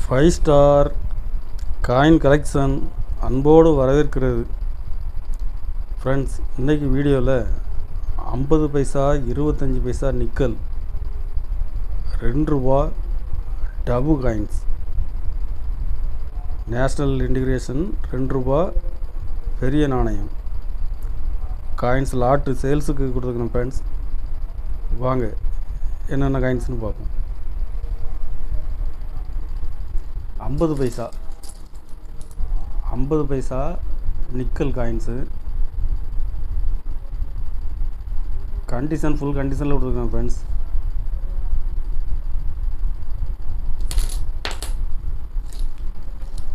5 star coin collection அன்போடு வரவேற்கிறது. Friends, இன்றைக்கி வீடியோவில் 50 பைசா 25 பைசா நிக்கல் 2 ரூபா டபு காயின்ஸ் நேஷ்னல் இன்டிகிரேஷன் 2 ரூபா பெரிய நாணயம் காயின்ஸ் லாட்டு சேல்ஸுக்கு கொடுத்துருக்குறோம். ஃப்ரெண்ட்ஸ், வாங்க என்னென்ன காயின்ஸ்னு பார்ப்போம். 50 பைசா நிக்கல் காயின்ஸு கண்டிஷன் ஃபுல் கண்டிஷனில் கொடுத்துருக்கேன். ஃப்ரெண்ட்ஸ்,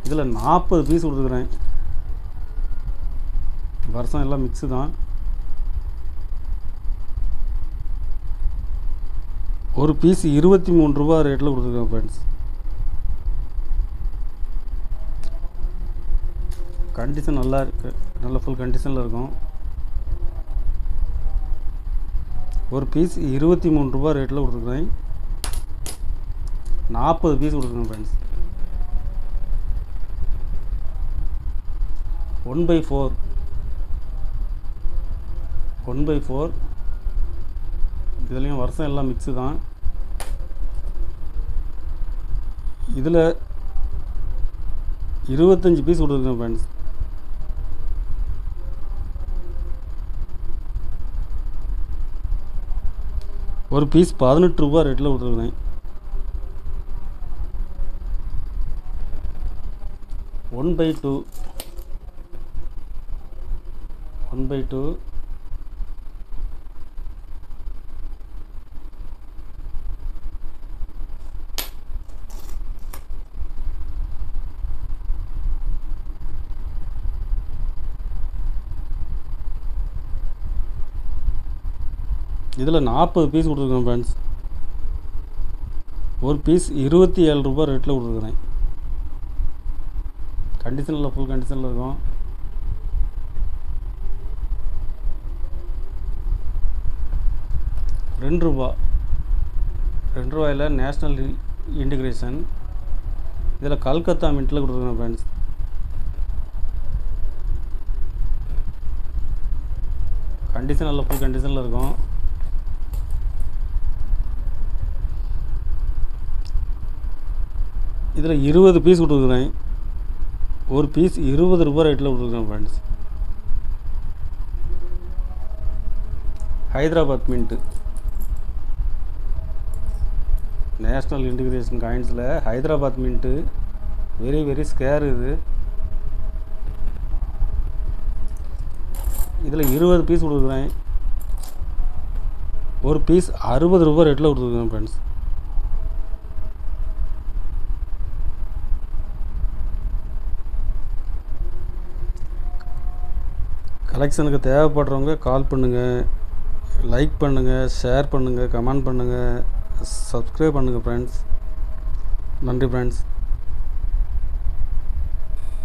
இதில் 40 பீஸ் கொடுத்துருக்குறேன். வருஷம் எல்லாம் மிக்ஸு தான். ஒரு பீஸ் 23 ரூபா ரேட்டில் கொடுத்துருக்கேன். ஃப்ரெண்ட்ஸ், கண்டிஷன் நல்லா இருக்குது, நல்ல ஃபுல் கண்டிஷனில் இருக்கும். ஒரு பீஸ் 23 ரூபா ரேட்டில் கொடுத்துருக்குறேன். 40 பீஸ் கொடுத்துருக்கேன். ஃப்ரெண்ட்ஸ், 1/4 இதுலேயும் வருஷம் எல்லாம் மிக்ஸு தான். இதில் 25 பீஸ் கொடுத்துருக்கேன். ஃப்ரெண்ட்ஸ், ஒரு பீஸ் 18 ரூபா ரேட்டில் கொடுத்துருக்குறேன். 1/2 இதில் 40 பீஸ் கொடுத்துருக்கேன். ஃப்ரெண்ட்ஸ், ஒரு பீஸ் 27 ரூபா ரேட்டில் கொடுத்துருக்குறேன். கண்டிஷனில் ஃபுல் கண்டிஷனில் இருக்கும். ரெண்டு ரூபாயில் நேஷ்னல் இன்டிகிரேஷன். இதில் கல்கத்தா மின்ட்டில் கொடுத்துருக்கேன். ஃப்ரெண்ட்ஸ், கண்டிஷன் நல்ல ஃபுல் கண்டிஷனில் இருக்கும். இதில் 20 பீஸ் கொடுத்துருக்குறேன். ஒரு பீஸ் 20 ரூபா ரேட்டில் கொடுத்துருக்குறேன். Friends, Hyderabad mint national integration காயின்ஸில் Hyderabad mint very very scarce. இதில் 20 பீஸ் கொடுக்குறேன். ஒரு பீஸ் 60 ரூபா ரேட்டில் கொடுத்துருக்குறேன். ஃப்ரெண்ட்ஸ், கலெக்ஷனுக்கு தேவைப்படுறவங்க கால் பண்ணுங்கள், லைக் பண்ணுங்கள், ஷேர் பண்ணுங்கள், கமெண்ட் பண்ணுங்கள், சப்ஸ்கிரைப் பண்ணுங்கள். ஃப்ரெண்ட்ஸ், நன்றி. ஃப்ரெண்ட்ஸ்.